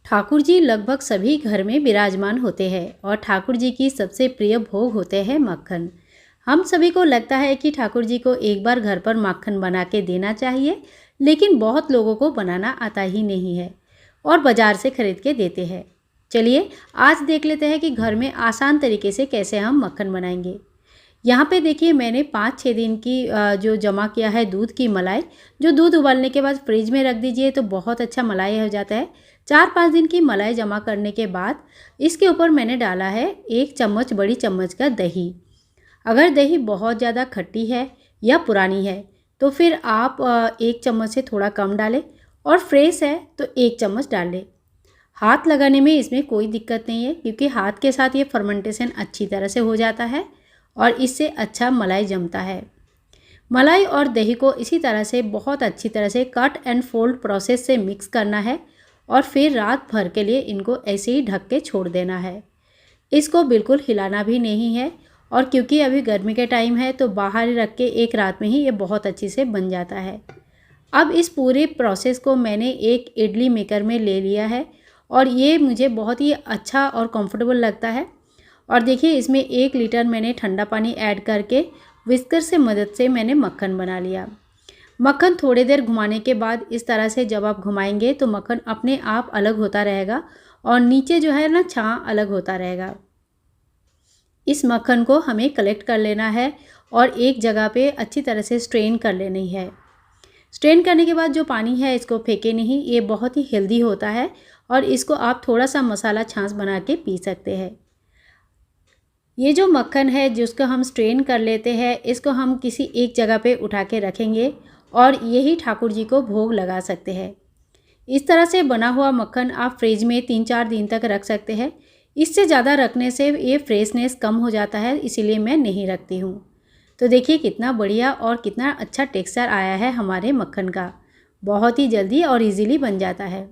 ठाकुर जी लगभग सभी घर में विराजमान होते हैं और ठाकुर जी की सबसे प्रिय भोग होते हैं मक्खन। हम सभी को लगता है कि ठाकुर जी को एक बार घर पर मक्खन बना के देना चाहिए, लेकिन बहुत लोगों को बनाना आता ही नहीं है और बाजार से खरीद के देते हैं। चलिए आज देख लेते हैं कि घर में आसान तरीके से कैसे हम मक्खन बनाएंगे। यहाँ पे देखिए मैंने 5-6 दिन की जो जमा किया है दूध की मलाई, जो दूध उबालने के बाद फ्रिज में रख दीजिए तो बहुत अच्छा मलाई हो जाता है। 4-5 दिन की मलाई जमा करने के बाद इसके ऊपर मैंने डाला है 1 चम्मच बड़ी चम्मच का दही। अगर दही बहुत ज़्यादा खट्टी है या पुरानी है तो फिर आप 1 चम्मच से थोड़ा कम डालें और फ्रेश है तो 1 चम्मच डाल लें। हाथ लगाने में इसमें कोई दिक्कत नहीं है क्योंकि हाथ के साथ ये फर्मेंटेशन अच्छी तरह से हो जाता है और इससे अच्छा मलाई जमता है। मलाई और दही को इसी तरह से बहुत अच्छी तरह से कट एंड फोल्ड प्रोसेस से मिक्स करना है और फिर रात भर के लिए इनको ऐसे ही ढक के छोड़ देना है। इसको बिल्कुल हिलाना भी नहीं है और क्योंकि अभी गर्मी के टाइम है तो बाहर रख के एक रात में ही ये बहुत अच्छी से बन जाता है। अब इस पूरे प्रोसेस को मैंने एक इडली मेकर में ले लिया है और ये मुझे बहुत ही अच्छा और कंफर्टेबल लगता है। और देखिए इसमें 1 लीटर मैंने ठंडा पानी ऐड करके विस्कर से मदद से मैंने मक्खन बना लिया। मक्खन थोड़ी देर घुमाने के बाद इस तरह से जब आप घुमाएंगे तो मक्खन अपने आप अलग होता रहेगा और नीचे जो है ना छां अलग होता रहेगा। इस मक्खन को हमें कलेक्ट कर लेना है और एक जगह पे अच्छी तरह से स्ट्रेन कर लेनी है। स्ट्रेन करने के बाद जो पानी है इसको फेंके नहीं, ये बहुत ही हेल्दी होता है और इसको आप थोड़ा सा मसाला छाछ बना के पी सकते हैं। ये जो मक्खन है जिसको हम स्ट्रेन कर लेते हैं, इसको हम किसी एक जगह पे उठा के रखेंगे और यही ठाकुर जी को भोग लगा सकते हैं। इस तरह से बना हुआ मक्खन आप फ्रिज में 3-4 दिन तक रख सकते हैं। इससे ज़्यादा रखने से ये फ्रेशनेस कम हो जाता है, इसीलिए मैं नहीं रखती हूँ। तो देखिए कितना बढ़िया और कितना अच्छा टेक्सचर आया है हमारे मक्खन का। बहुत ही जल्दी और इजीली बन जाता है।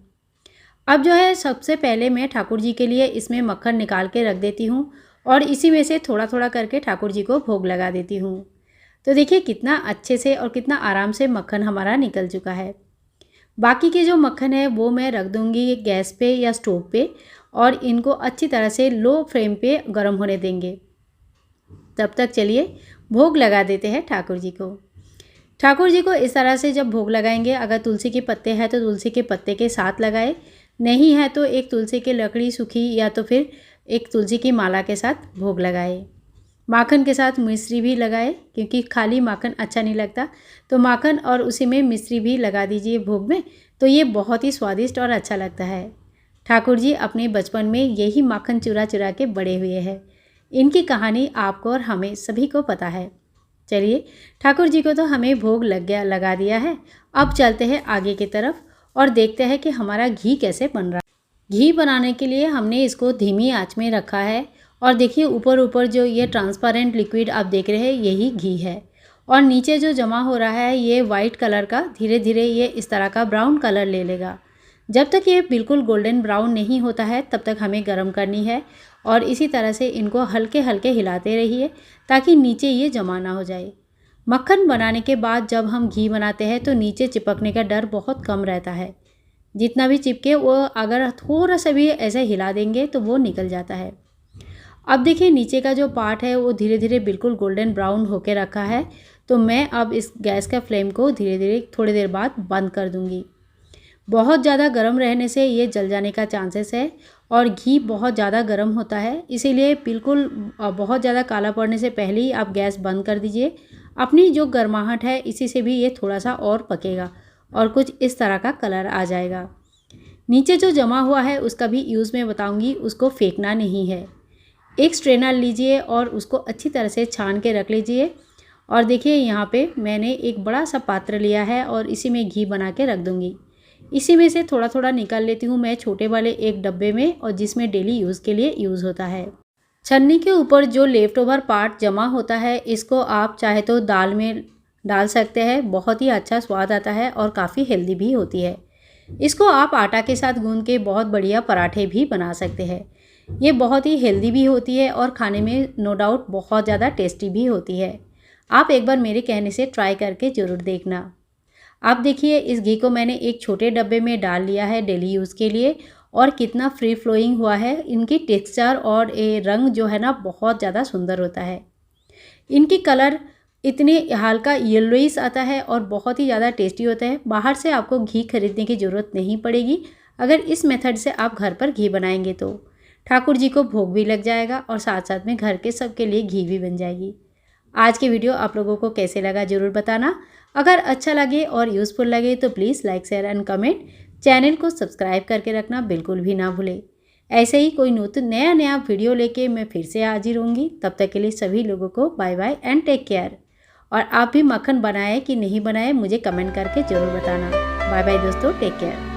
अब जो है सबसे पहले मैं ठाकुर जी के लिए इसमें मक्खन निकाल के रख देती हूँ और इसी में से थोड़ा थोड़ा करके ठाकुर जी को भोग लगा देती हूँ। तो देखिए कितना अच्छे से और कितना आराम से मक्खन हमारा निकल चुका है। बाकी के जो मक्खन है वो मैं रख दूँगी गैस पे या स्टोव पे और इनको अच्छी तरह से लो फ्लेम पे गर्म होने देंगे। तब तक चलिए भोग लगा देते हैं ठाकुर जी को। ठाकुर जी को इस तरह से जब भोग लगाएंगे, अगर तुलसी के पत्ते हैं तो तुलसी के पत्ते के साथ लगाए, नहीं है तो एक तुलसी की लकड़ी सूखी या तो फिर एक तुलसी की माला के साथ भोग लगाए। माखन के साथ मिश्री भी लगाए क्योंकि खाली माखन अच्छा नहीं लगता, तो माखन और उसी में मिश्री भी लगा दीजिए भोग में, तो ये बहुत ही स्वादिष्ट और अच्छा लगता है। ठाकुर जी अपने बचपन में यही माखन चुरा चुरा के बड़े हुए हैं। इनकी कहानी आपको और हमें सभी को पता है। चलिए ठाकुर जी को तो हमें भोग लगा दिया है। अब चलते हैं आगे की तरफ और देखते हैं कि हमारा घी कैसे बन रहा है। घी बनाने के लिए हमने इसको धीमी आंच में रखा है और देखिए ऊपर ऊपर जो ये ट्रांसपेरेंट लिक्विड आप देख रहे हैं यही घी है और नीचे जो जमा हो रहा है ये वाइट कलर का धीरे धीरे ये इस तरह का ब्राउन कलर ले लेगा। जब तक ये बिल्कुल गोल्डन ब्राउन नहीं होता है तब तक हमें गर्म करनी है और इसी तरह से इनको हल्के हल्के हिलाते रहिए ताकि नीचे ये जमा ना हो जाए। मक्खन बनाने के बाद जब हम घी बनाते हैं तो नीचे चिपकने का डर बहुत कम रहता है। जितना भी चिपके वो अगर थोड़ा सा भी ऐसे हिला देंगे तो वो निकल जाता है। अब देखिए नीचे का जो पार्ट है वो धीरे धीरे बिल्कुल गोल्डन ब्राउन होके रखा है, तो मैं अब इस गैस का फ्लेम को धीरे धीरे थोड़ी देर बाद बंद कर दूँगी। बहुत ज़्यादा गर्म रहने से ये जल जाने का चांसेस है और घी बहुत ज़्यादा गर्म होता है, इसीलिए बिल्कुल बहुत ज़्यादा काला पड़ने से पहले ही आप गैस बंद कर दीजिए। अपनी जो गर्माहट है इसी से भी ये थोड़ा सा और पकेगा और कुछ इस तरह का कलर आ जाएगा। नीचे जो जमा हुआ है उसका भी यूज़ मैं बताऊंगी, उसको फेंकना नहीं है। एक स्ट्रेनर लीजिए और उसको अच्छी तरह से छान के रख लीजिए और देखिए यहाँ पे मैंने एक बड़ा सा पात्र लिया है और इसी में घी बना के रख दूँगी। इसी में से थोड़ा थोड़ा निकाल लेती हूँ मैं छोटे वाले एक डब्बे में और जिसमें डेली यूज़ के लिए यूज़ होता है। छन्नी के ऊपर जो लेफ्ट ओवर पार्ट जमा होता है इसको आप चाहे तो दाल में डाल सकते हैं, बहुत ही अच्छा स्वाद आता है और काफ़ी हेल्दी भी होती है। इसको आप आटा के साथ गूंद के बहुत बढ़िया पराठे भी बना सकते हैं। ये बहुत ही हेल्दी भी होती है और खाने में नो डाउट बहुत ज़्यादा टेस्टी भी होती है। आप एक बार मेरे कहने से ट्राई करके ज़रूर देखना। आप देखिए इस घी को मैंने एक छोटे डब्बे में डाल लिया है डेली यूज़ के लिए और कितना फ्री फ्लोइंग हुआ है। इनकी टेक्सचर और रंग जो है ना बहुत ज़्यादा सुंदर होता है। इनकी कलर इतनी हल्का येलोइश आता है और बहुत ही ज़्यादा टेस्टी होता है। बाहर से आपको घी खरीदने की ज़रूरत नहीं पड़ेगी अगर इस मेथड से आप घर पर घी बनाएंगे तो। ठाकुर जी को भोग भी लग जाएगा और साथ साथ में घर के सबके लिए घी भी बन जाएगी। आज की वीडियो आप लोगों को कैसे लगा ज़रूर बताना। अगर अच्छा लगे और यूज़फुल लगे तो please like share and comment. Channel को सब्सक्राइब करके रखना बिल्कुल भी ना भूलें। ऐसे ही कोई नया वीडियो लेके मैं फिर से हाजिर होंगी। तब तक के लिए सभी लोगों को bye bye and take care. और आप भी मक्खन बनाए कि नहीं बनाए मुझे कमेंट करके ज़रूर बताना। बाय बाय दोस्तों, टेक केयर।